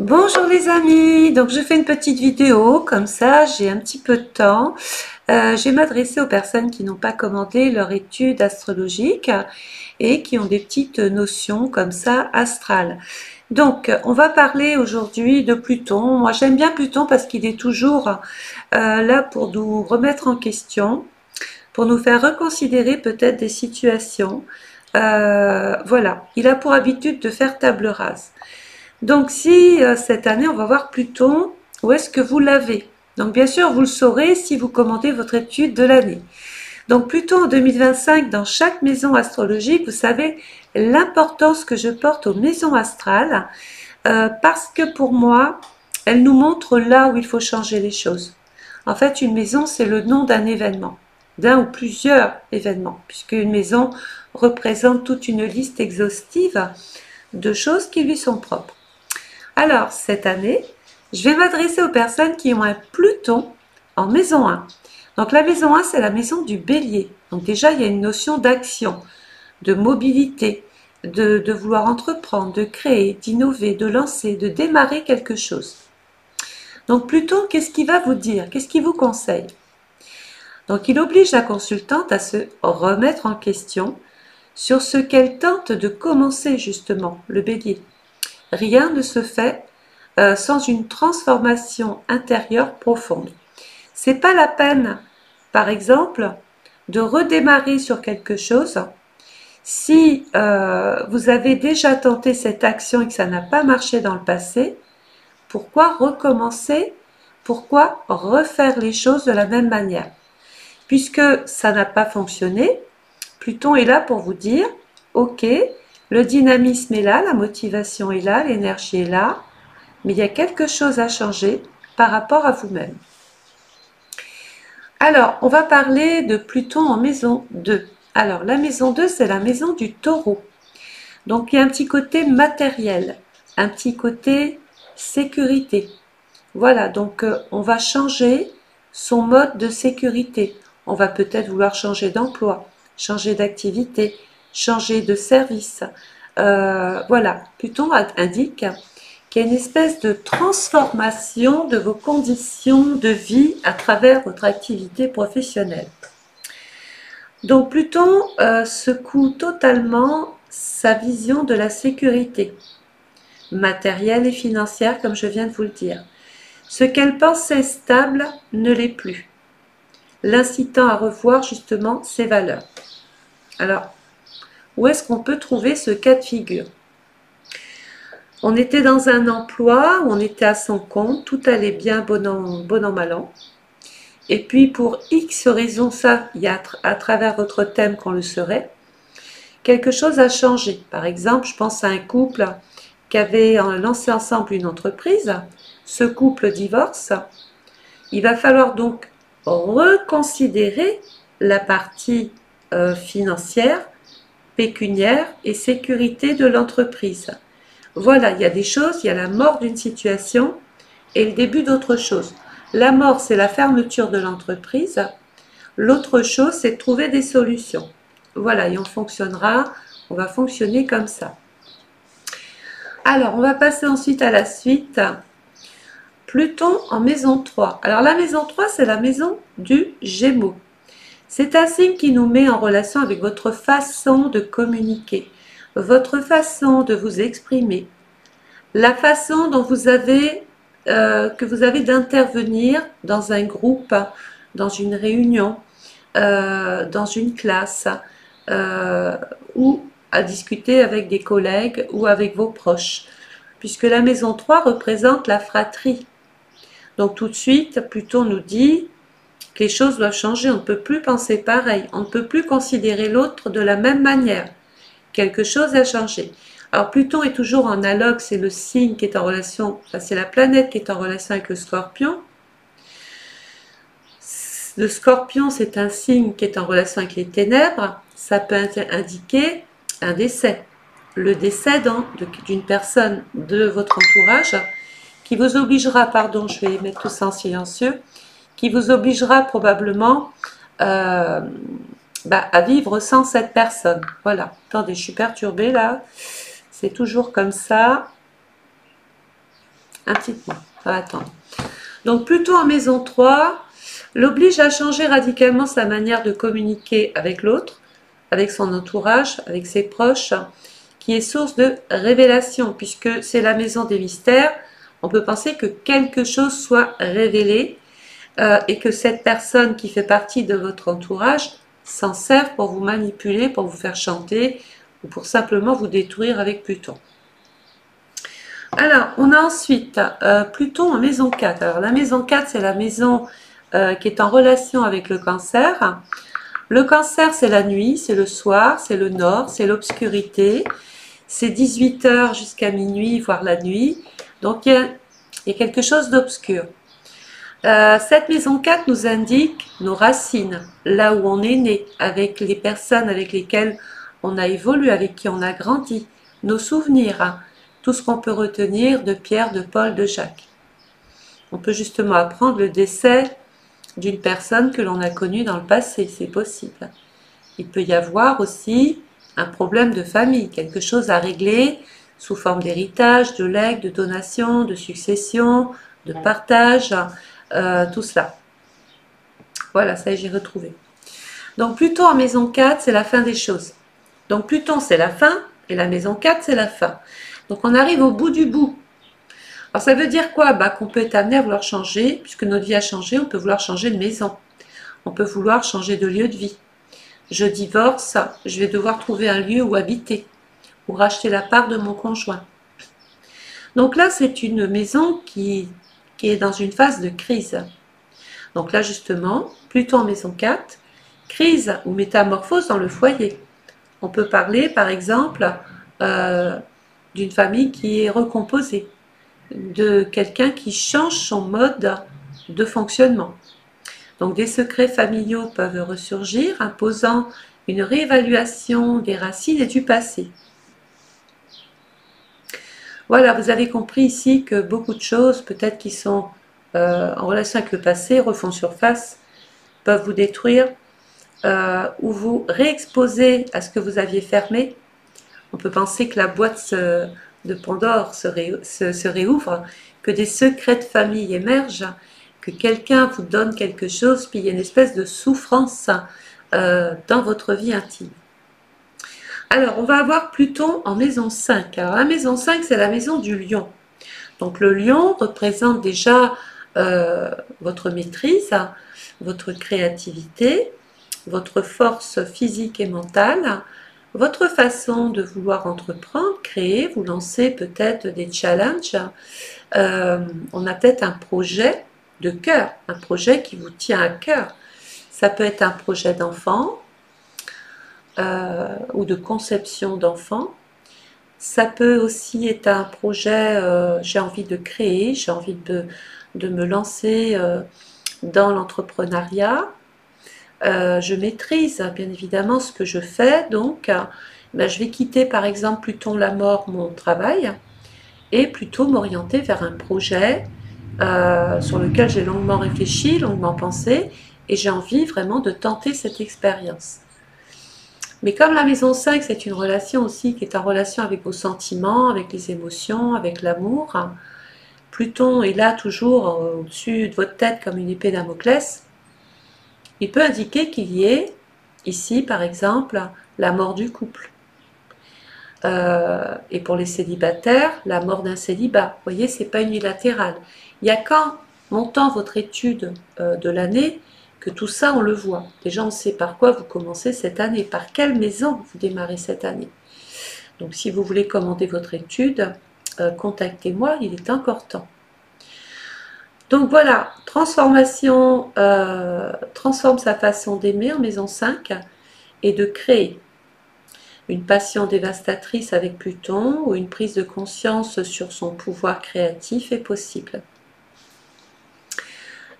Bonjour les amis, donc je fais une petite vidéo, comme ça j'ai un petit peu de temps. Je vais m'adresser aux personnes qui n'ont pas commandé leur étude astrologique et qui ont des petites notions comme ça astrales. Donc on va parler aujourd'hui de Pluton. Moi j'aime bien Pluton parce qu'il est toujours là pour nous remettre en question, pour nous faire reconsidérer peut-être des situations. Voilà, il a pour habitude de faire table rase. Donc si cette année on va voir Pluton, où est-ce que vous l'avez? Donc bien sûr vous le saurez si vous commandez votre étude de l'année. Donc Pluton en 2025 dans chaque maison astrologique, vous savez l'importance que je porte aux maisons astrales parce que pour moi elle nous montre là où il faut changer les choses. En fait une maison c'est le nom d'un événement, d'un ou plusieurs événements, puisque une maison représente toute une liste exhaustive de choses qui lui sont propres. Alors, cette année, je vais m'adresser aux personnes qui ont un Pluton en maison 1. Donc la maison 1, c'est la maison du bélier. Donc déjà, il y a une notion d'action, de mobilité, de vouloir entreprendre, de créer, d'innover, de lancer, de démarrer quelque chose. Donc Pluton, qu'est-ce qu'il va vous dire? Qu'est-ce qu'il vous conseille? Donc il oblige la consultante à se remettre en question sur ce qu'elle tente de commencer justement, le bélier. Rien ne se fait sans une transformation intérieure profonde. C'est pas la peine, par exemple, de redémarrer sur quelque chose si vous avez déjà tenté cette action et que ça n'a pas marché dans le passé. Pourquoi recommencer? Pourquoi refaire les choses de la même manière? Puisque ça n'a pas fonctionné, Pluton est là pour vous dire, ok, le dynamisme est là, la motivation est là, l'énergie est là, mais il y a quelque chose à changer par rapport à vous-même. Alors, on va parler de Pluton en maison 2. Alors, la maison 2, c'est la maison du taureau. Donc, il y a un petit côté matériel, un petit côté sécurité. Voilà, donc on va changer son mode de sécurité. On va peut-être vouloir changer d'emploi, changer d'activité, changer de service. Voilà, Pluton indique qu'il y a une espèce de transformation de vos conditions de vie à travers votre activité professionnelle. Donc Pluton secoue totalement sa vision de la sécurité matérielle et financière, comme je viens de vous le dire. Ce qu'elle pensait stable ne l'est plus, l'incitant à revoir justement ses valeurs. Alors, où est-ce qu'on peut trouver ce cas de figure? On était dans un emploi où on était à son compte, tout allait bien, bon an mal an. Et puis pour X raisons, ça, il y a à travers votre thème qu'on le saurait, quelque chose a changé. Par exemple, je pense à un couple qui avait lancé ensemble une entreprise. Ce couple divorce. Il va falloir donc reconsidérer la partie financière, pécuniaire et sécurité de l'entreprise. Voilà, il y a des choses, il y a la mort d'une situation et le début d'autre chose. La mort, c'est la fermeture de l'entreprise. L'autre chose, c'est de trouver des solutions. Voilà, et on va fonctionner comme ça. Alors, on va passer ensuite à la suite. Pluton en maison 3. Alors, la maison 3, c'est la maison du Gémeaux. C'est un signe qui nous met en relation avec votre façon de communiquer, votre façon de vous exprimer, la façon dont que vous avez d'intervenir dans un groupe, dans une réunion, dans une classe ou à discuter avec des collègues ou avec vos proches, puisque la maison 3 représente la fratrie. Donc tout de suite, Pluton nous dit que les choses doivent changer, on ne peut plus penser pareil, on ne peut plus considérer l'autre de la même manière. Quelque chose a changé. Alors Pluton est toujours en analogue, c'est le signe qui est en relation, enfin, c'est la planète qui est en relation avec le Scorpion. Le Scorpion, c'est un signe qui est en relation avec les ténèbres. Ça peut indiquer un décès. Le décès d'une personne de votre entourage qui vous obligera, pardon, je vais mettre tout ça en silencieux, qui vous obligera probablement à vivre sans cette personne. Voilà. Attendez, je suis perturbée là. C'est toujours comme ça. un petit mois. On va attendre. Donc Pluton en maison 3 l'oblige à changer radicalement sa manière de communiquer avec l'autre, avec son entourage, avec ses proches, qui est source de révélation, puisque c'est la maison des mystères. On peut penser que quelque chose soit révélé et que cette personne qui fait partie de votre entourage s'en sert pour vous manipuler, pour vous faire chanter ou pour simplement vous détruire avec Pluton. Alors, on a ensuite Pluton en maison 4. Alors, la maison 4, c'est la maison qui est en relation avec le Cancer. Le Cancer, c'est la nuit, c'est le soir, c'est le nord, c'est l'obscurité. C'est 18 h jusqu'à minuit, voire la nuit. Donc, il y a quelque chose d'obscur. Cette maison 4 nous indique nos racines, là où on est né, avec les personnes avec lesquelles on a évolué, avec qui on a grandi, nos souvenirs, tout ce qu'on peut retenir de Pierre, de Paul, de Jacques. On peut justement apprendre le décès d'une personne que l'on a connue dans le passé, c'est possible. Il peut y avoir aussi un problème de famille, quelque chose à régler sous forme d'héritage, de legs, de donation, de succession, de partage, tout cela. Voilà, ça y est, j'ai retrouvé. Donc Pluton en maison 4, c'est la fin des choses. Donc Pluton, c'est la fin, et la maison 4, c'est la fin. Donc on arrive au bout du bout. Alors ça veut dire quoi? Qu'on peut être amené à vouloir changer, puisque notre vie a changé, on peut vouloir changer de maison. On peut vouloir changer de lieu de vie. Je divorce, je vais devoir trouver un lieu où habiter, ou racheter la part de mon conjoint. Donc là, c'est une maison qui est dans une phase de crise. Donc là, justement, Pluton en maison 4, crise ou métamorphose dans le foyer. On peut parler, par exemple, d'une famille qui est recomposée, de quelqu'un qui change son mode de fonctionnement. Donc des secrets familiaux peuvent ressurgir, imposant une réévaluation des racines et du passé. Voilà, vous avez compris ici que beaucoup de choses, peut-être qui sont en relation avec le passé, refont surface, peuvent vous détruire ou vous réexposer à ce que vous aviez fermé. On peut penser que la boîte de Pandore se réouvre, que des secrets de famille émergent, que quelqu'un vous donne quelque chose, puis il y a une espèce de souffrance dans votre vie intime. Alors, on va avoir Pluton en maison 5. Alors, la maison 5, c'est la maison du lion. Donc, le lion représente déjà votre maîtrise, votre créativité, votre force physique et mentale, votre façon de vouloir entreprendre, créer, vous lancer peut-être des challenges. On a peut-être un projet de cœur, un projet qui vous tient à cœur. Ça peut être un projet d'enfant ou de conception d'enfant. Ça peut aussi être un projet, j'ai envie de créer, j'ai envie de me lancer dans l'entrepreneuriat. Je maîtrise bien évidemment ce que je fais, donc je vais quitter par exemple Pluton la mort, mon travail, et plutôt m'orienter vers un projet sur lequel j'ai longuement réfléchi, longuement pensé, et j'ai envie vraiment de tenter cette expérience. Mais comme la maison 5, c'est une relation aussi qui est en relation avec vos sentiments, avec les émotions, avec l'amour, Pluton est là toujours au-dessus de votre tête comme une épée Damoclès. Il peut indiquer qu'il y ait ici, par exemple, la mort du couple. Et pour les célibataires, la mort d'un célibat. Vous voyez, c'est pas unilatéral. Il y a qu'en montant votre étude de l'année que tout ça, on le voit. Déjà, on sait par quoi vous commencez cette année, par quelle maison vous démarrez cette année. Donc, si vous voulez commander votre étude, contactez-moi, il est encore temps. Donc voilà, transformation, transforme sa façon d'aimer en maison 5 et de créer. Une passion dévastatrice avec Pluton ou une prise de conscience sur son pouvoir créatif est possible.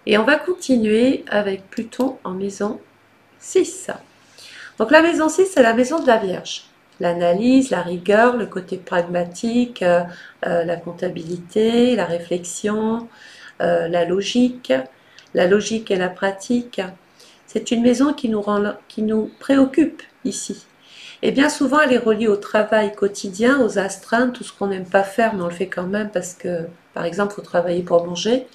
Et on va continuer avec Pluton en maison 6. Donc la maison 6, c'est la maison de la Vierge. L'analyse, la rigueur, le côté pragmatique, la comptabilité, la réflexion, la logique et la pratique. C'est une maison qui nous préoccupe ici. Et bien souvent, elle est reliée au travail quotidien, aux astreintes, tout ce qu'on n'aime pas faire, mais on le fait quand même parce que Par exemple, vous travaillez pour manger.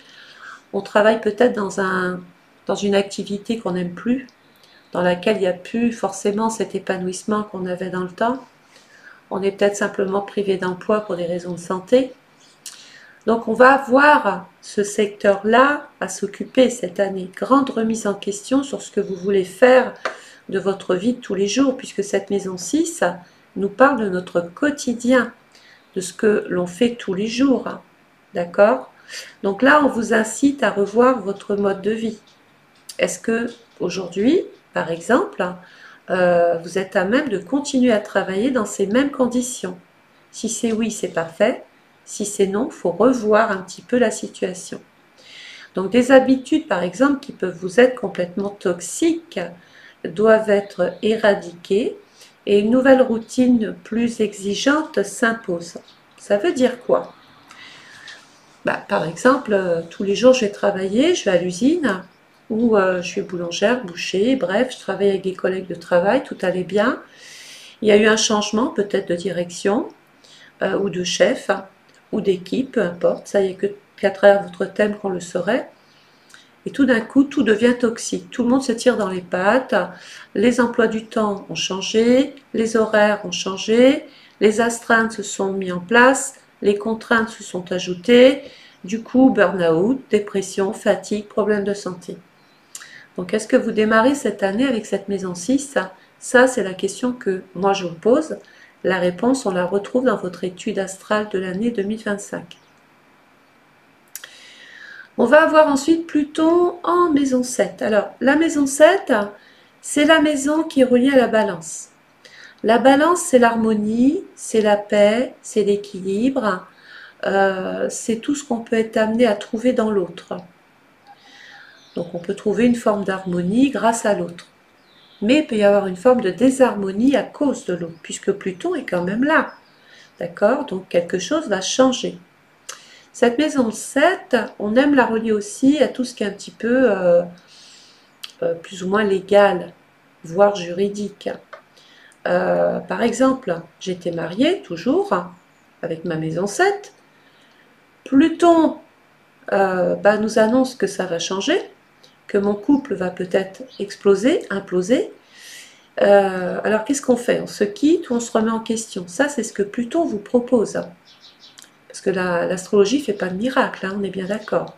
On travaille peut-être dans une activité qu'on n'aime plus, dans laquelle il n'y a plus forcément cet épanouissement qu'on avait dans le temps. On est peut-être simplement privé d'emploi pour des raisons de santé. Donc on va avoir ce secteur-là à s'occuper cette année. Grande remise en question sur ce que vous voulez faire de votre vie de tous les jours, puisque cette maison 6 nous parle de notre quotidien, de ce que l'on fait tous les jours. D'accord? Donc là, on vous incite à revoir votre mode de vie. Est-ce que aujourd'hui, par exemple, vous êtes à même de continuer à travailler dans ces mêmes conditions? Si c'est oui, c'est parfait. Si c'est non, il faut revoir un petit peu la situation. Donc des habitudes, par exemple, qui peuvent vous être complètement toxiques, doivent être éradiquées et une nouvelle routine plus exigeante s'impose. Ça veut dire quoi? Par exemple, tous les jours, je vais travailler, je vais à l'usine, ou je suis boulangère, boucher, bref, je travaille avec des collègues de travail, tout allait bien. Il y a eu un changement peut-être de direction, ou de chef, ou d'équipe, peu importe, ça y est qu'à travers votre thème qu'on le saurait. Et tout d'un coup, tout devient toxique. Tout le monde se tire dans les pattes, les emplois du temps ont changé, les horaires ont changé, les astreintes se sont mis en place, les contraintes se sont ajoutées, du coup, burn-out, dépression, fatigue, problèmes de santé. Donc, est-ce que vous démarrez cette année avec cette maison 6? Ça, c'est la question que moi je vous pose. La réponse, on la retrouve dans votre étude astrale de l'année 2025. On va avoir ensuite Pluton en maison 7. Alors, la maison 7, c'est la maison qui est reliée à la balance. La balance, c'est l'harmonie, c'est la paix, c'est l'équilibre, c'est tout ce qu'on peut être amené à trouver dans l'autre. Donc, on peut trouver une forme d'harmonie grâce à l'autre. Mais il peut y avoir une forme de désharmonie à cause de l'autre, puisque Pluton est quand même là. D'accord? Donc, quelque chose va changer. Cette maison 7, on aime la relier aussi à tout ce qui est un petit peu plus ou moins légal, voire juridique. Par exemple, j'étais mariée toujours avec ma maison 7. Pluton nous annonce que ça va changer, que mon couple va peut-être exploser, imploser. Alors qu'est-ce qu'on fait? On se quitte ou on se remet en question? Ça, c'est ce que Pluton vous propose. Parce que l'astrologie ne fait pas de miracle, on est bien d'accord.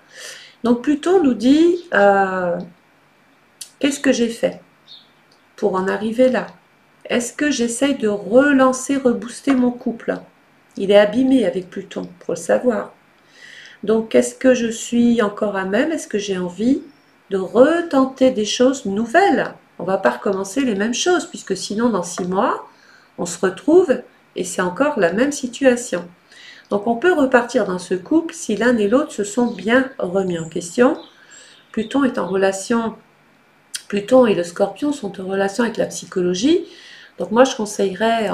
Donc Pluton nous dit, qu'est-ce que j'ai fait pour en arriver là? Est-ce que j'essaye de relancer, rebooster mon couple? Il est abîmé avec Pluton, il faut le savoir. Donc est-ce que je suis encore à même? Est-ce que j'ai envie de retenter des choses nouvelles? On ne va pas recommencer les mêmes choses, puisque sinon dans 6 mois, on se retrouve et c'est encore la même situation. Donc on peut repartir dans ce couple si l'un et l'autre se sont bien remis en question. Pluton est en relation, Pluton et le Scorpion sont en relation avec la psychologie. Donc moi je conseillerais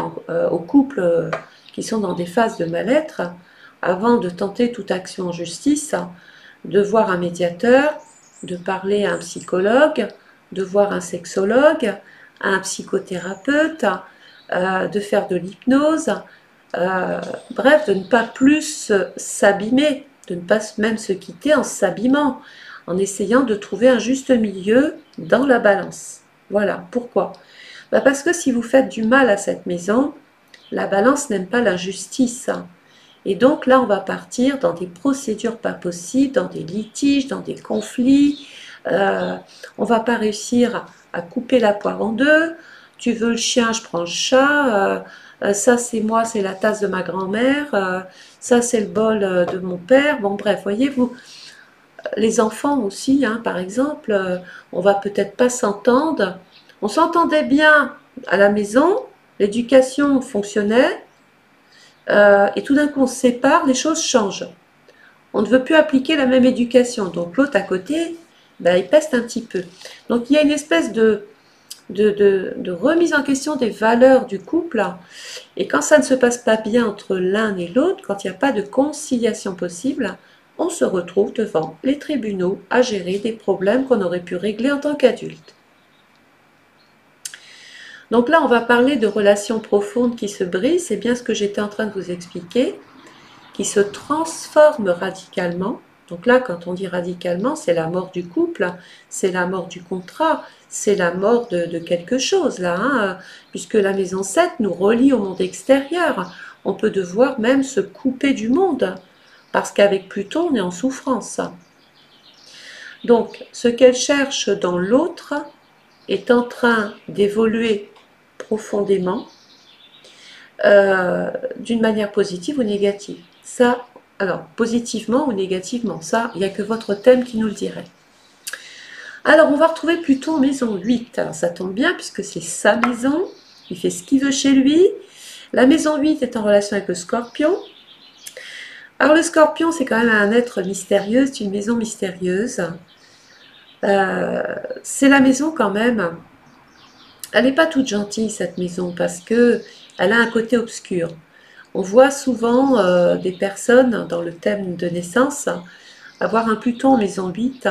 aux couples qui sont dans des phases de mal-être, avant de tenter toute action en justice, de voir un médiateur, de parler à un psychologue, de voir un sexologue, un psychothérapeute, de faire de l'hypnose, bref, de ne pas plus s'abîmer, de ne pas même se quitter en s'abîmant, en essayant de trouver un juste milieu dans la balance. Voilà, pourquoi? Parce que si vous faites du mal à cette maison, la balance n'aime pas l'injustice. Et donc là, on va partir dans des procédures pas possibles, dans des litiges, dans des conflits. On va pas réussir à couper la poire en deux. Tu veux le chien, je prends le chat. Ça, c'est moi, c'est la tasse de ma grand-mère. Ça, c'est le bol de mon père. Bon, bref, voyez-vous, les enfants aussi, par exemple, on va peut-être pas s'entendre. On s'entendait bien à la maison, l'éducation fonctionnait, et tout d'un coup on se sépare, les choses changent. On ne veut plus appliquer la même éducation, donc l'autre à côté, il peste un petit peu. Donc il y a une espèce de remise en question des valeurs du couple, et quand ça ne se passe pas bien entre l'un et l'autre, quand il n'y a pas de conciliation possible, on se retrouve devant les tribunaux à gérer des problèmes qu'on aurait pu régler en tant qu'adulte. Donc là, on va parler de relations profondes qui se brisent, c'est bien ce que j'étais en train de vous expliquer. qui se transforme radicalement. Donc là, quand on dit radicalement, c'est la mort du couple, c'est la mort du contrat, c'est la mort de quelque chose, là, hein, puisque la maison 7 nous relie au monde extérieur. On peut devoir même se couper du monde, parce qu'avec Pluton, on est en souffrance. Donc, ce qu'elle cherche dans l'autre est en train d'évoluer profondément, d'une manière positive ou négative. Ça, alors, positivement ou négativement, ça, il n'y a que votre thème qui nous le dirait. Alors, on va retrouver Pluton en maison 8. Alors, ça tombe bien puisque c'est sa maison, il fait ce qu'il veut chez lui. La maison 8 est en relation avec le Scorpion. Alors, le Scorpion, c'est quand même un être mystérieux, c'est une maison mystérieuse. C'est la maison quand même, elle n'est pas toute gentille cette maison parce que elle a un côté obscur. On voit souvent des personnes dans le thème de naissance avoir un Pluton en maison 8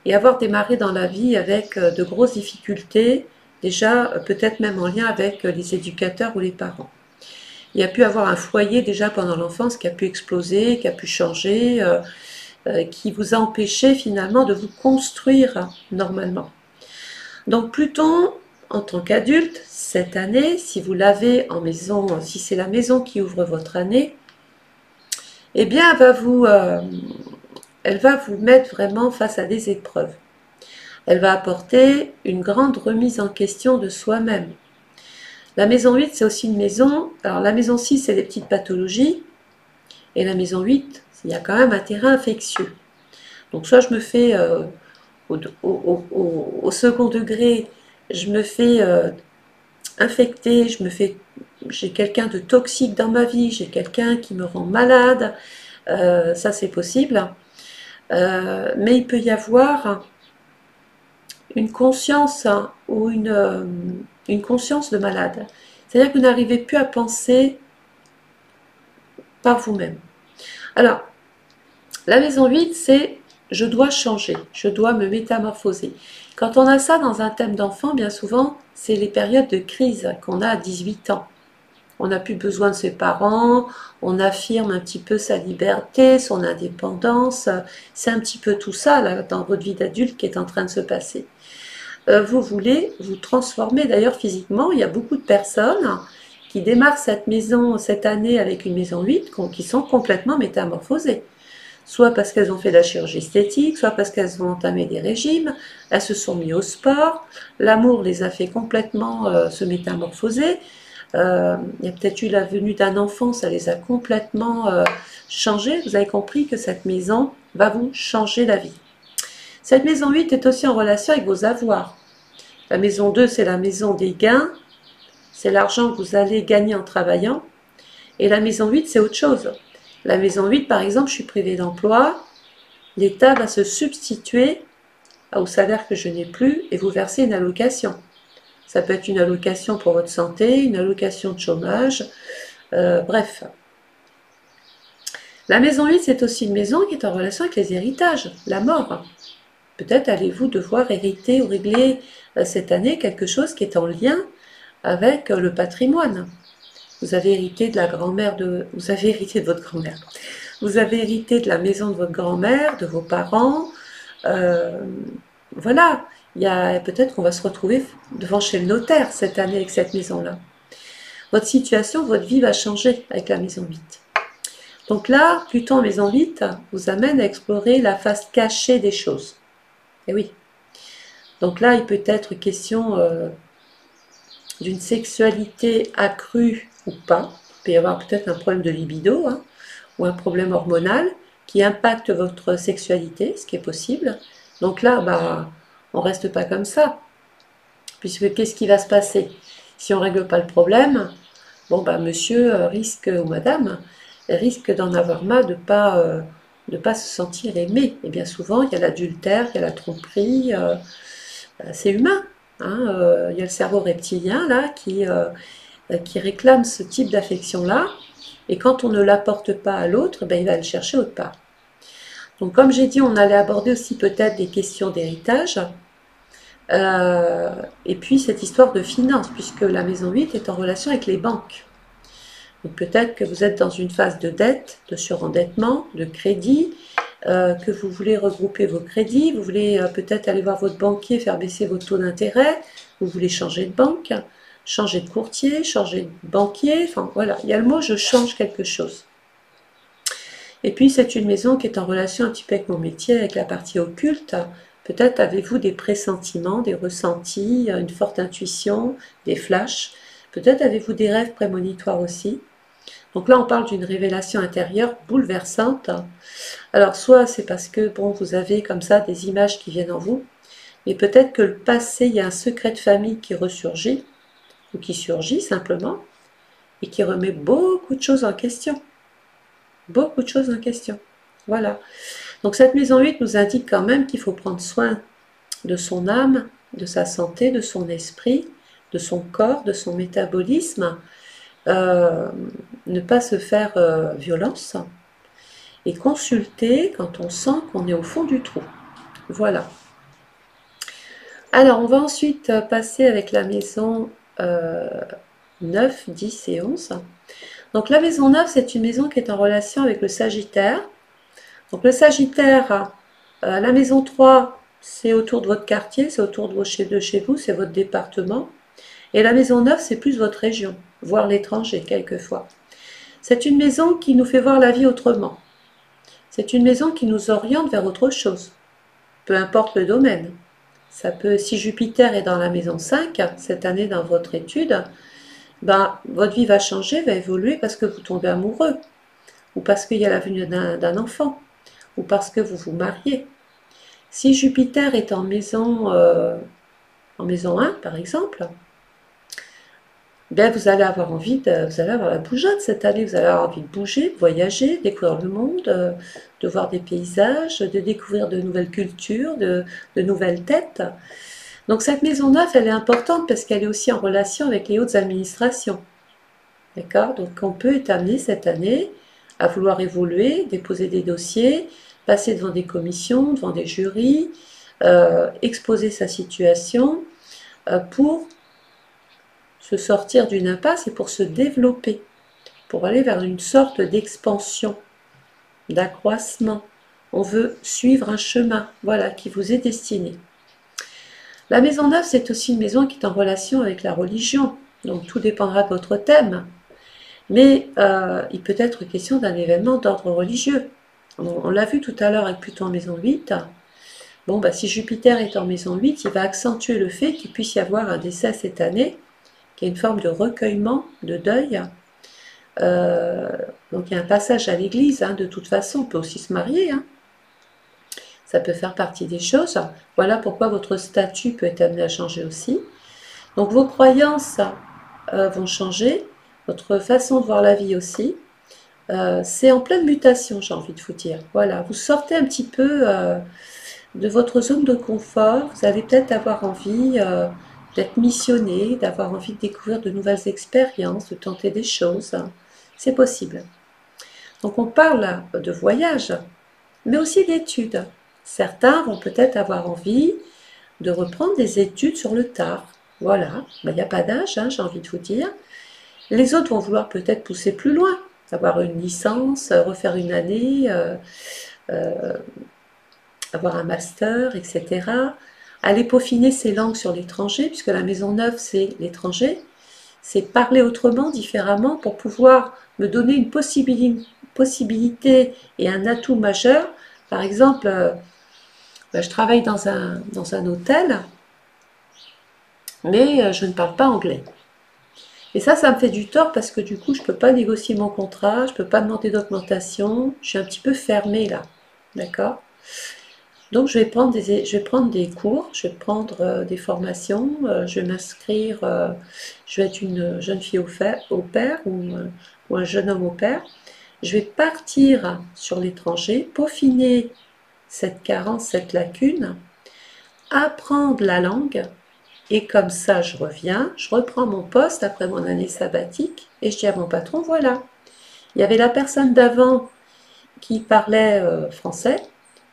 et avoir démarré dans la vie avec de grosses difficultés, déjà peut-être même en lien avec les éducateurs ou les parents. Il y a pu avoir un foyer déjà pendant l'enfance qui a pu exploser, qui a pu changer, qui vous a empêché finalement de vous construire normalement. Donc Pluton, en tant qu'adulte, cette année, si vous l'avez en maison, si c'est la maison qui ouvre votre année, eh bien elle va vous mettre vraiment face à des épreuves. Elle va apporter une grande remise en question de soi-même. La maison 8, c'est aussi une maison, alors la maison 6, c'est les petites pathologies, et la maison 8, il y a quand même un terrain infectieux. Donc soit je me fais au second degré, je me fais infecter, j'ai quelqu'un de toxique dans ma vie, j'ai quelqu'un qui me rend malade, ça c'est possible. Mais il peut y avoir une conscience ou une conscience de malade. C'est-à-dire que vous n'arrivez plus à penser par vous-même. Alors, la maison 8, c'est je dois changer, je dois me métamorphoser. Quand on a ça dans un thème d'enfant, bien souvent, c'est les périodes de crise qu'on a à 18 ans. On n'a plus besoin de ses parents, on affirme un petit peu sa liberté, son indépendance. C'est un petit peu tout ça, là, dans votre vie d'adulte, qui est en train de se passer. Vous voulez vous transformer, d'ailleurs physiquement, il y a beaucoup de personnes qui démarrent cette maison, cette année avec une maison 8, qui sont complètement métamorphosées. Soit parce qu'elles ont fait de la chirurgie esthétique, soit parce qu'elles ont entamé des régimes, elles se sont mises au sport, l'amour les a fait complètement se métamorphoser. Il y a peut-être eu la venue d'un enfant, ça les a complètement changés. Vous avez compris que cette maison va vous changer la vie. Cette maison 8 est aussi en relation avec vos avoirs. La maison 2, c'est la maison des gains, c'est l'argent que vous allez gagner en travaillant. Et la maison 8, c'est autre chose. La maison 8, par exemple, je suis privée d'emploi, l'État va se substituer au salaire que je n'ai plus et vous verser une allocation. Ça peut être une allocation pour votre santé, une allocation de chômage, bref. La maison 8, c'est aussi une maison qui est en relation avec les héritages, la mort. Peut-être allez-vous devoir hériter ou régler cette année quelque chose qui est en lien avec le patrimoine. Vous avez hérité de la grand-mère vous avez hérité de votre grand-mère. Vous avez hérité de la maison de votre grand-mère, de vos parents. Voilà. Peut-être qu'on va se retrouver devant chez le notaire cette année avec cette maison-là. Votre situation, votre vie va changer avec la maison 8. Donc là, Pluton en maison 8 vous amène à explorer la face cachée des choses. Et oui. Donc là, il peut être question d'une sexualité accrue ou pas. Il peut y avoir peut-être un problème de libido ou un problème hormonal qui impacte votre sexualité, ce qui est possible. Donc là, on ne reste pas comme ça. Puisque qu'est-ce qui va se passer? Si on ne règle pas le problème, monsieur risque, ou madame, risque d'en avoir marre de pas se sentir aimé. Et bien souvent, il y a l'adultère, il y a la tromperie, c'est humain. Il y a le cerveau reptilien là qui réclame ce type d'affection-là, et quand on ne l'apporte pas à l'autre, il va le chercher autre part. Donc comme j'ai dit, on allait aborder aussi peut-être des questions d'héritage, et puis cette histoire de finance, puisque la maison 8 est en relation avec les banques. Donc peut-être que vous êtes dans une phase de dette, de surendettement, de crédit, que vous voulez regrouper vos crédits, vous voulez peut-être aller voir votre banquier, faire baisser votre taux d'intérêt, vous voulez changer de banque, changer de courtier, changer de banquier, enfin voilà, il y a le mot « je change quelque chose ». Et puis c'est une maison qui est en relation un petit peu avec mon métier, avec la partie occulte. Peut-être avez-vous des pressentiments, des ressentis, une forte intuition, des flashs. Peut-être avez-vous des rêves prémonitoires aussi. Donc là, on parle d'une révélation intérieure bouleversante. Alors, soit c'est parce que bon, vous avez comme ça des images qui viennent en vous, mais peut-être que le passé, il y a un secret de famille qui ressurgit, ou qui surgit simplement, et qui remet beaucoup de choses en question. Beaucoup de choses en question. Voilà. Donc cette maison 8 nous indique quand même qu'il faut prendre soin de son âme, de sa santé, de son esprit, de son corps, de son métabolisme, ne pas se faire violence et consulter quand on sent qu'on est au fond du trou. Voilà. Alors on va ensuite passer avec la maison 9, 10 et 11. Donc la maison 9, c'est une maison qui est en relation avec le Sagittaire. Donc le Sagittaire, la maison 3, c'est autour de votre quartier, c'est autour de chez vous, c'est votre département. Et la maison 9, c'est plus votre région, voire l'étranger quelquefois. C'est une maison qui nous fait voir la vie autrement. C'est une maison qui nous oriente vers autre chose, peu importe le domaine. Ça peut, si Jupiter est dans la maison 5, cette année dans votre étude, ben, votre vie va changer, va évoluer parce que vous tombez amoureux, ou parce qu'il y a la venue d'un enfant, ou parce que vous vous mariez. Si Jupiter est en maison 1, par exemple, ben vous allez avoir vous allez avoir la bougeotte cette année, vous allez avoir envie de bouger, de voyager, découvrir le monde, de voir des paysages, de découvrir de nouvelles cultures, de nouvelles têtes. Donc cette maison 9, elle est importante parce qu'elle est aussi en relation avec les hautes administrations. D'accord? Donc on peut être amené cette année à vouloir évoluer, déposer des dossiers, passer devant des commissions, devant des jurys, exposer sa situation pour se sortir d'une impasse et pour se développer, pour aller vers une sorte d'expansion, d'accroissement. On veut suivre un chemin, voilà, qui vous est destiné. La maison 9, c'est aussi une maison qui est en relation avec la religion, donc tout dépendra de votre thème. Mais il peut être question d'un événement d'ordre religieux. On l'a vu tout à l'heure avec Pluton en maison 8. Bon, bah, si Jupiter est en maison 8, il va accentuer le fait qu'il puisse y avoir un décès cette année, qui est une forme de recueillement, de deuil. Donc il y a un passage à l'église, hein, de toute façon, on peut aussi se marier. Hein. Ça peut faire partie des choses. Voilà pourquoi votre statut peut être amené à changer aussi. Donc vos croyances vont changer, votre façon de voir la vie aussi. C'est en pleine mutation, j'ai envie de vous dire. Voilà, vous sortez un petit peu de votre zone de confort. Vous allez peut-être avoir envie d'être missionné, d'avoir envie de découvrir de nouvelles expériences, de tenter des choses. C'est possible. Donc on parle de voyage, mais aussi d'études. Certains vont peut-être avoir envie de reprendre des études sur le tard. Voilà, il n'y a pas d'âge, hein, j'ai envie de vous dire. Les autres vont vouloir peut-être pousser plus loin, avoir une licence, refaire une année, avoir un master, etc. Aller peaufiner ses langues sur l'étranger, puisque la maison 9, c'est l'étranger. C'est parler autrement, différemment, pour pouvoir me donner une possibilité et un atout majeur. Par exemple, je travaille dans un hôtel, mais je ne parle pas anglais. Et ça me fait du tort parce que du coup, je ne peux pas négocier mon contrat, je ne peux pas demander d'augmentation, je suis un petit peu fermée là, d'accord? Donc je vais prendre des cours, je vais prendre des formations, je vais m'inscrire, je vais être une jeune fille au pair ou un jeune homme au pair. Je vais partir sur l'étranger, peaufiner cette carence, cette lacune, apprendre la langue, et comme ça je reviens, je reprends mon poste après mon année sabbatique et je dis à mon patron, voilà, il y avait la personne d'avant qui parlait français,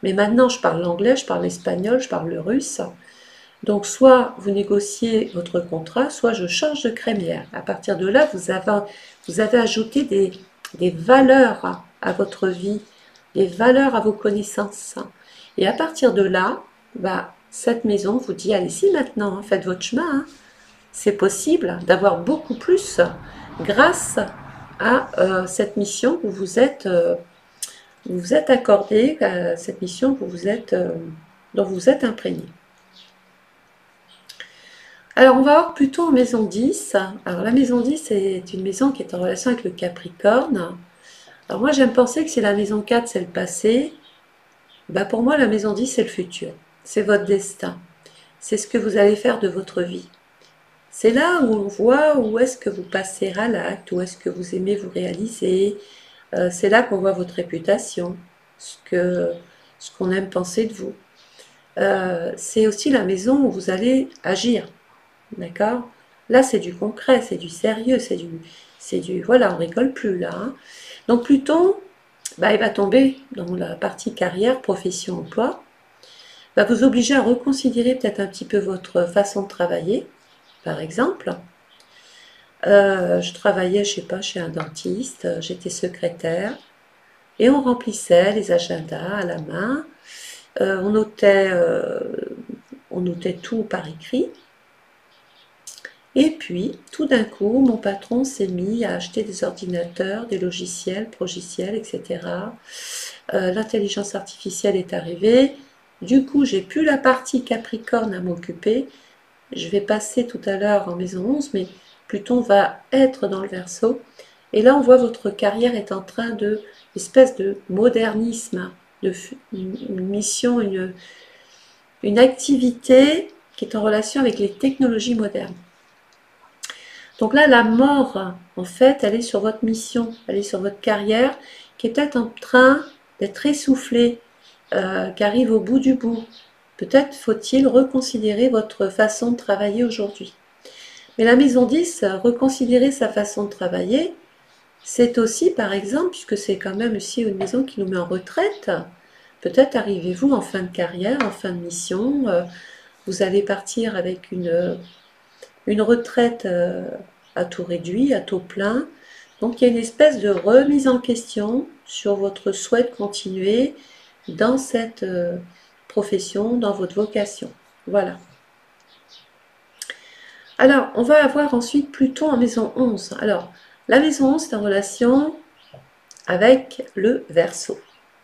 mais maintenant je parle l'anglais, je parle l'espagnol, je parle le russe. Donc soit vous négociez votre contrat, soit je change de crémière. À partir de là, vous avez ajouté des valeurs à votre vie, des valeurs à vos connaissances. Et à partir de là, bah, cette maison vous dit, allez-y maintenant, hein, faites votre chemin. Hein. C'est possible d'avoir beaucoup plus grâce à cette mission que vous vous êtes accordé, à cette mission que dont vous vous êtes imprégné. Alors, on va voir plutôt en maison 10. Alors, la maison 10, c'est une maison qui est en relation avec le Capricorne. Alors, moi, j'aime penser que si la maison 4, c'est le passé, bah, pour moi, la maison 10, c'est le futur. C'est votre destin. C'est ce que vous allez faire de votre vie. C'est là où on voit où est-ce que vous passez à l'acte, où est-ce que vous aimez vous réaliser. C'est là qu'on voit votre réputation, ce qu'on aime penser de vous. C'est aussi la maison où vous allez agir. D'accord? Là, c'est du concret, c'est du sérieux, voilà, on rigole plus là. Hein. Donc Pluton, bah, il va tomber dans la partie carrière, profession, emploi, va vous obliger à reconsidérer peut-être un petit peu votre façon de travailler, par exemple. Je travaillais, je sais pas, chez un dentiste, j'étais secrétaire, et on remplissait les agendas à la main, on notait tout par écrit. Et puis, tout d'un coup, mon patron s'est mis à acheter des ordinateurs, des logiciels, progiciels, etc. L'intelligence artificielle est arrivée. Du coup, j'ai plus la partie Capricorne à m'occuper. Je vais passer tout à l'heure en maison 11, mais Pluton va être dans le Verseau. Et là, on voit votre carrière est en train de, espèce de modernisme, une mission, une activité qui est en relation avec les technologies modernes. Donc là, la mort, en fait, elle est sur votre mission, elle est sur votre carrière, qui est peut-être en train d'être essoufflée, qui arrive au bout du bout. Peut-être faut-il reconsidérer votre façon de travailler aujourd'hui. Mais la maison 10, reconsidérer sa façon de travailler, c'est aussi, par exemple, puisque c'est quand même aussi une maison qui nous met en retraite, peut-être arrivez-vous en fin de carrière, en fin de mission, vous allez partir avec une retraite à taux réduit, à taux plein. Donc il y a une espèce de remise en question sur votre souhait de continuer dans cette profession, dans votre vocation. Voilà. Alors, on va avoir ensuite Pluton en maison 11. Alors, la maison 11, c'est en relation avec le Verseau,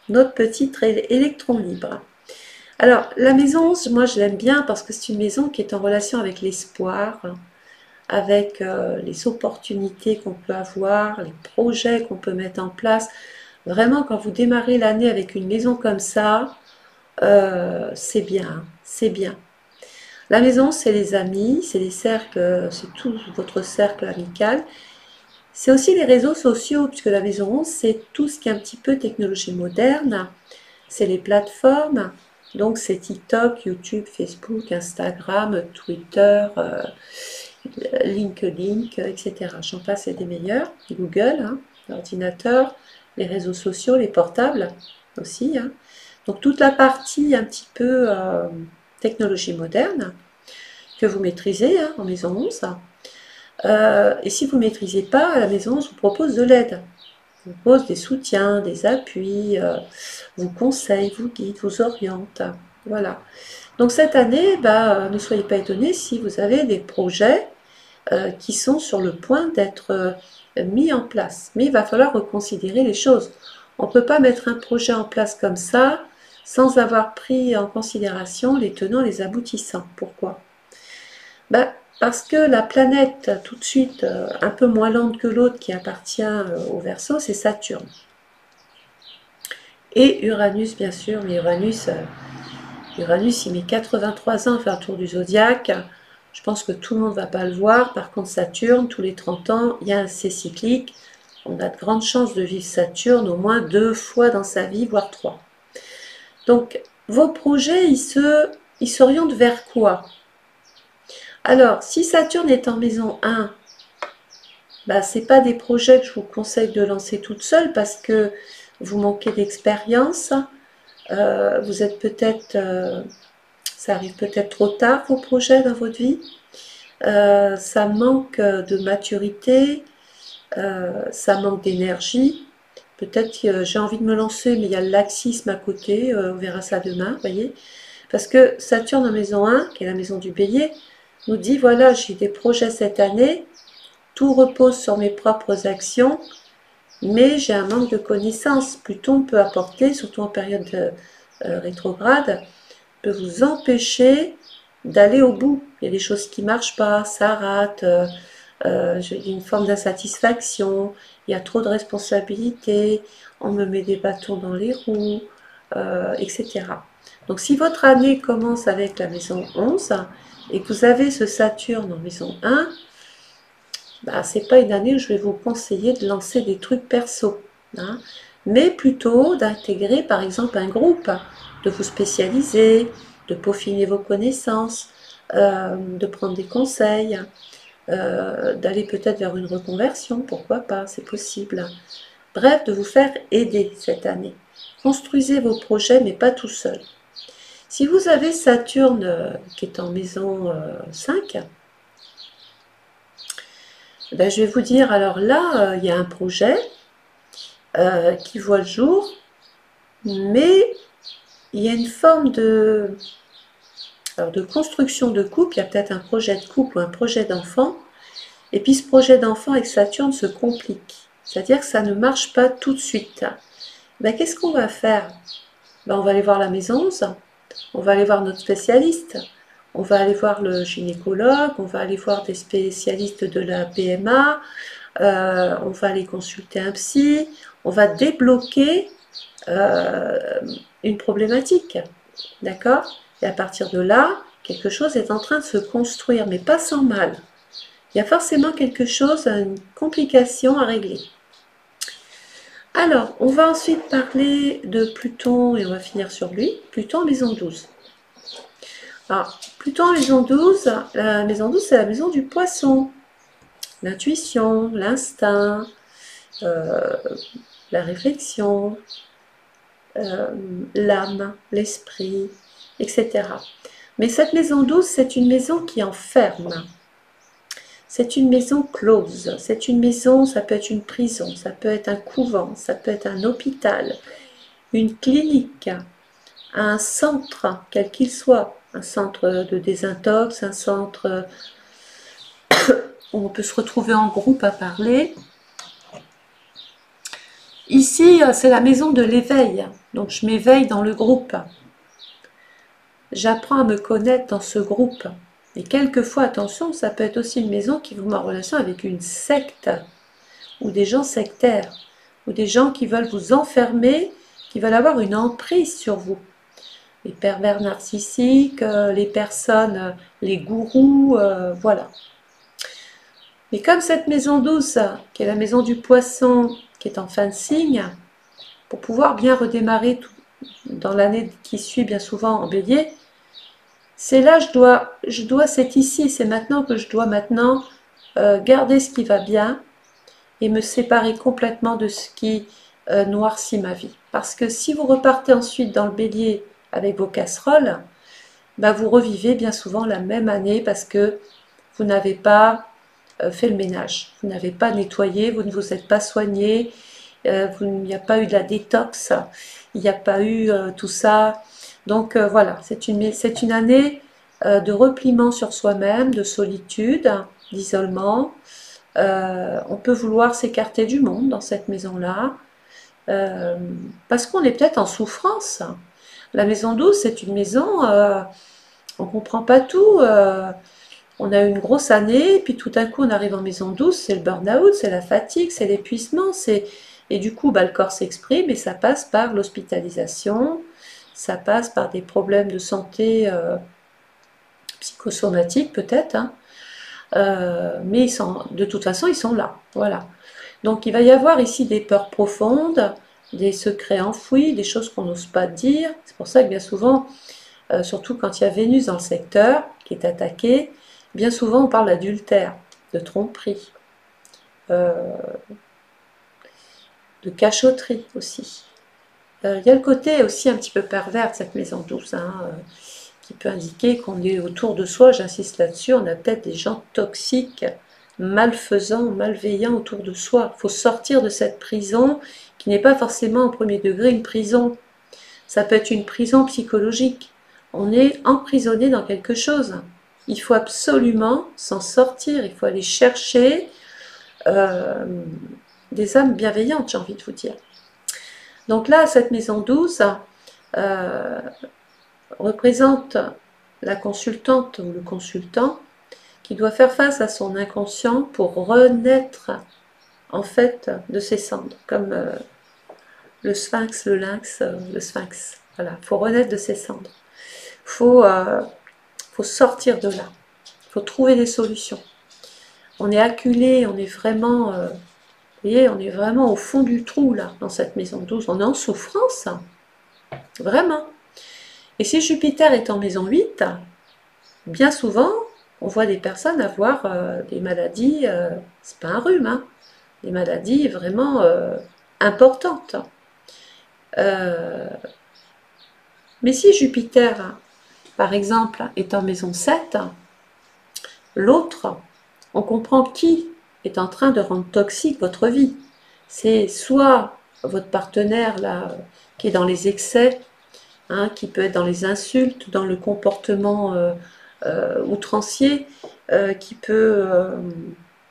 notre petit électron libre. Alors, la maison 11, moi je l'aime bien parce que c'est une maison qui est en relation avec l'espoir, avec les opportunités qu'on peut avoir, les projets qu'on peut mettre en place. Vraiment, quand vous démarrez l'année avec une maison comme ça, c'est bien, hein, c'est bien. La maison, c'est les amis, c'est les cercles, c'est tout votre cercle amical. C'est aussi les réseaux sociaux, puisque la maison 11, c'est tout ce qui est un petit peu technologie moderne. C'est les plateformes, donc c'est TikTok, YouTube, Facebook, Instagram, Twitter, LinkedIn, etc. J'en passe et des meilleurs. Google, hein, l'ordinateur, les réseaux sociaux, les portables aussi. Hein. Donc toute la partie un petit peu technologie moderne que vous maîtrisez hein, en maison 11. Et si vous ne maîtrisez pas, à la maison 11 vous propose de l'aide. Vous propose des soutiens, des appuis, vous conseille, vous guide, vous oriente. Voilà. Donc cette année, bah, ne soyez pas étonnés si vous avez des projets qui sont sur le point d'être mis en place. Mais il va falloir reconsidérer les choses. On ne peut pas mettre un projet en place comme ça sans avoir pris en considération les tenants, les aboutissants. Pourquoi? Ben, parce que la planète tout de suite un peu moins lente que l'autre qui appartient au Verseau, c'est Saturne. Et Uranus, bien sûr, mais Uranus, il met 83 ans à faire le tour du zodiaque. Je pense que tout le monde ne va pas le voir. Par contre, Saturne, tous les 30 ans, il y a un C cyclique. On a de grandes chances de vivre Saturne au moins 2 fois dans sa vie, voire 3. Donc, vos projets, ils s'orientent vers quoi? Alors, si Saturne est en maison 1, bah, ce n'est pas des projets que je vous conseille de lancer toute seule parce que vous manquez d'expérience. Vous êtes peut-être, ça arrive peut-être trop tard vos projets dans votre vie. Ça manque de maturité. ça manque d'énergie. Peut-être que j'ai envie de me lancer, mais il y a le laxisme à côté, on verra ça demain, vous voyez. Parce que Saturne en maison 1, qui est la maison du bélier, nous dit, voilà, j'ai des projets cette année, tout repose sur mes propres actions, mais j'ai un manque de connaissances. Pluton peut apporter, surtout en période rétrograde, peut vous empêcher d'aller au bout. Il y a des choses qui ne marchent pas, ça rate, j'ai une forme d'insatisfaction, il y a trop de responsabilités, on me met des bâtons dans les roues, etc. Donc si votre année commence avec la maison 11 et que vous avez ce Saturne en maison 1, bah, c'est pas une année où je vais vous conseiller de lancer des trucs perso, hein, mais plutôt d'intégrer par exemple un groupe, de vous spécialiser, de peaufiner vos connaissances, de prendre des conseils, d'aller peut-être vers une reconversion, pourquoi pas, c'est possible. Bref, de vous faire aider cette année. Construisez vos projets, mais pas tout seul. Si vous avez Saturne qui est en maison 5, ben, je vais vous dire, alors là, il y a un projet qui voit le jour, mais il y a une forme alors de construction de couple, il y a peut-être un projet de couple ou un projet d'enfant, et puis ce projet d'enfant avec Saturne se complique, c'est-à-dire que ça ne marche pas tout de suite. Ben, qu'est-ce qu'on va faire? Ben, on va aller voir la maison 11, on va aller voir notre spécialiste, on va aller voir le gynécologue, on va aller voir des spécialistes de la PMA, on va aller consulter un psy, on va débloquer une problématique, d'accord? Et à partir de là, quelque chose est en train de se construire, mais pas sans mal. Il y a forcément quelque chose, une complication à régler. Alors, on va ensuite parler de Pluton, et on va finir sur lui. Pluton en maison 12. Alors, Pluton en maison 12, la maison 12, c'est la maison du poisson. L'intuition, l'instinct, la réflexion, l'âme, l'esprit, etc. Mais cette maison 12, c'est une maison qui enferme. C'est une maison close. C'est une maison, ça peut être une prison, ça peut être un couvent, ça peut être un hôpital, une clinique, un centre, quel qu'il soit. Un centre de désintox, un centre où on peut se retrouver en groupe à parler. Ici, c'est la maison de l'éveil. Donc, je m'éveille dans le groupe. J'apprends à me connaître dans ce groupe. Et quelquefois, attention, ça peut être aussi une maison qui vous met en relation avec une secte, ou des gens sectaires, ou des gens qui veulent vous enfermer, qui veulent avoir une emprise sur vous. Les pervers narcissiques, les personnes, les gourous, voilà. Mais comme cette maison douce, qui est la maison du poisson, qui est en fin de signe, pour pouvoir bien redémarrer dans l'année qui suit, bien souvent en bélier, c'est là, c'est ici, c'est maintenant que je dois maintenant garder ce qui va bien et me séparer complètement de ce qui noircit ma vie. Parce que si vous repartez ensuite dans le bélier avec vos casseroles, bah vous revivez bien souvent la même année parce que vous n'avez pas fait le ménage, vous n'avez pas nettoyé, vous ne vous êtes pas soigné, il n'y a pas eu de la détox, il n'y a pas eu tout ça. Donc voilà, c'est une année de repliement sur soi-même, de solitude, d'isolement. On peut vouloir s'écarter du monde dans cette maison-là, parce qu'on est peut-être en souffrance. La maison 12, c'est une maison, on ne comprend pas tout. On a eu une grosse année, puis tout à coup on arrive en maison 12, c'est le burn-out, c'est la fatigue, c'est l'épuisement, et du coup bah, le corps s'exprime et ça passe par l'hospitalisation, ça passe par des problèmes de santé psychosomatiques peut-être, hein. Mais de toute façon ils sont là, voilà. Donc il va y avoir ici des peurs profondes, des secrets enfouis, des choses qu'on n'ose pas dire. C'est pour ça que bien souvent, surtout quand il y a Vénus dans le secteur qui est attaqué, bien souvent on parle d'adultère, de tromperie, de cachotterie aussi. Il y a le côté aussi un petit peu pervers de cette maison 12, hein, qui peut indiquer qu'on est autour de soi, j'insiste là-dessus, on a peut-être des gens toxiques malfaisants, malveillants autour de soi. Il faut sortir de cette prison qui n'est pas forcément au premier degré une prison. Ça peut être une prison psychologique. On est emprisonné dans quelque chose. Il faut absolument s'en sortir. Il faut aller chercher euh, des âmes bienveillantes, j'ai envie de vous dire. Donc là, cette maison 12 euh, représente la consultante ou le consultant qui doit faire face à son inconscient pour renaître en fait de ses cendres, comme le sphinx, le lynx, le sphinx. Voilà, il faut renaître de ses cendres. Faut sortir de là. Il faut trouver des solutions. On est acculé, on est vraiment, vous voyez, on est vraiment au fond du trou là, dans cette maison 12. On est en souffrance, vraiment. Et si Jupiter est en maison 8, bien souvent, on voit des personnes avoir des maladies, c'est pas un rhume, hein, des maladies vraiment importantes. Mais si Jupiter, par exemple, est en maison 7, l'autre, on comprend qui est en train de rendre toxique votre vie. C'est soit votre partenaire là, qui est dans les excès, hein, qui peut être dans les insultes, dans le comportement outrancier, qui peut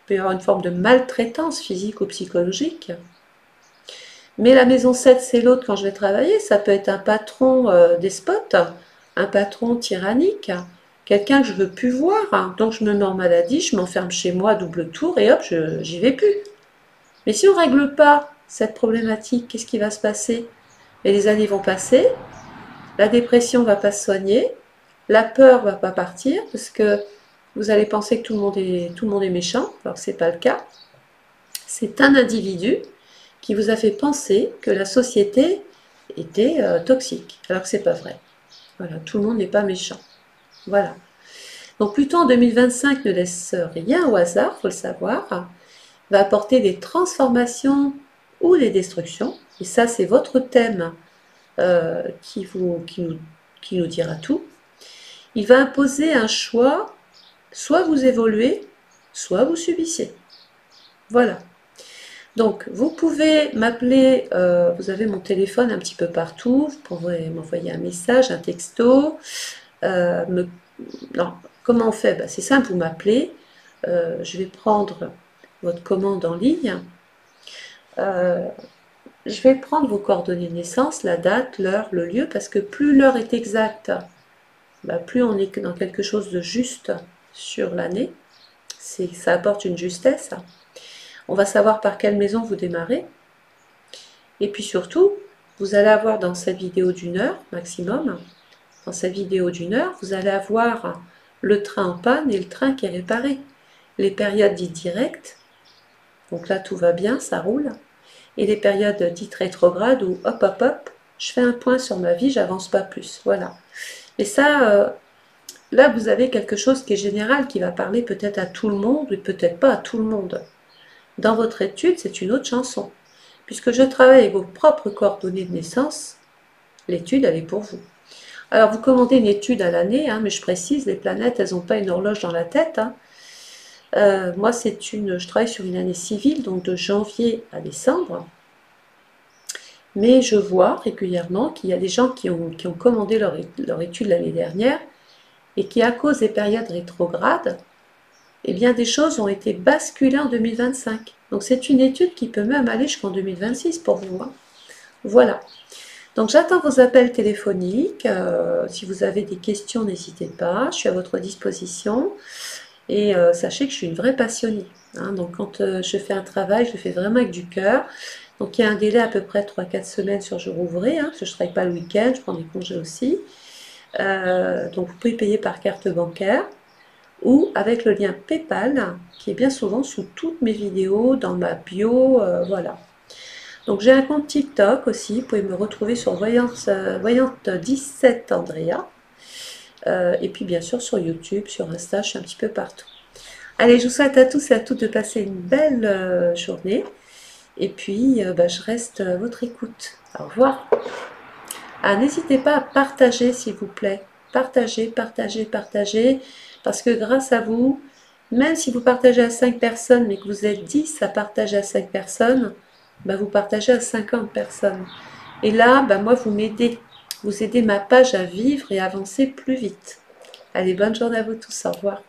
y avoir une forme de maltraitance physique ou psychologique. Mais la maison 7, c'est l'autre quand je vais travailler. Ça peut être un patron despote, un patron tyrannique, quelqu'un que je ne veux plus voir. Hein. Donc je me mets en maladie, je m'enferme chez moi à double tour et hop, j'y vais plus. Mais si on ne règle pas cette problématique, qu'est-ce qui va se passer? Et les années vont passer, la dépression ne va pas se soigner, la peur ne va pas partir, parce que vous allez penser que tout le monde est méchant, alors que ce n'est pas le cas. C'est un individu qui vous a fait penser que la société était toxique, alors que c'est pas vrai. Voilà, tout le monde n'est pas méchant. Voilà. Donc Pluton en 2025 ne laisse rien au hasard, faut le savoir, va apporter des transformations ou des destructions, et ça c'est votre thème qui nous dira tout. Il va imposer un choix, soit vous évoluez, soit vous subissez. Voilà. Donc, vous pouvez m'appeler, vous avez mon téléphone un petit peu partout, vous pourrez m'envoyer un message, un texto. Non, comment on fait? C'est simple, vous m'appelez, je vais prendre votre commande en ligne, je vais prendre vos coordonnées de naissance, la date, l'heure, le lieu, parce que plus l'heure est exacte, plus on est dans quelque chose de juste sur l'année, ça apporte une justesse. On va savoir par quelle maison vous démarrez. Et puis surtout, vous allez avoir dans cette vidéo d'une heure maximum, dans cette vidéo d'une heure, vous allez avoir le train en panne et le train qui est réparé. Les périodes dites directes, donc là tout va bien, ça roule. Et les périodes dites rétrogrades où hop hop hop, je fais un point sur ma vie, j'avance pas plus. Voilà. Et ça, là vous avez quelque chose qui est général, qui va parler peut-être à tout le monde, ou peut-être pas à tout le monde. Dans votre étude, c'est une autre chanson. Puisque je travaille avec vos propres coordonnées de naissance, l'étude, elle est pour vous. Alors, vous commandez une étude à l'année, hein, mais je précise, les planètes, elles n'ont pas une horloge dans la tête. Hein. Moi, je travaille sur une année civile, donc de janvier à décembre. Mais je vois régulièrement qu'il y a des gens qui ont commandé leur étude l'année dernière et qui, à cause des périodes rétrogrades, eh bien, des choses ont été basculées en 2025. Donc, c'est une étude qui peut même aller jusqu'en 2026 pour vous. Hein. Voilà. Donc, j'attends vos appels téléphoniques. Si vous avez des questions, n'hésitez pas. Je suis à votre disposition. Et sachez que je suis une vraie passionnée. Hein. Donc, quand je fais un travail, je le fais vraiment avec du cœur. Donc, il y a un délai à peu près 3-4 semaines sur jour ouvré, hein, parce que je ne travaille pas le week-end, je prends des congés aussi. Donc, vous pouvez payer par carte bancaire ou avec le lien PayPal, qui est bien souvent sous toutes mes vidéos, dans ma bio, voilà. Donc j'ai un compte TikTok aussi, vous pouvez me retrouver sur Voyante17 Andrea, et puis bien sûr sur YouTube, sur Insta, je suis un petit peu partout. Allez, je vous souhaite à tous et à toutes de passer une belle journée, et puis je reste à votre écoute. Au revoir. Ah, n'hésitez pas à partager s'il vous plaît, partagez, partagez, partagez, parce que grâce à vous, Même si vous partagez à 5 personnes, mais que vous êtes 10 à partager à 5 personnes, bah vous partagez à 50 personnes. Et là, bah moi, vous m'aidez. Vous aidez ma page à vivre et à avancer plus vite. Allez, bonne journée à vous tous. Au revoir.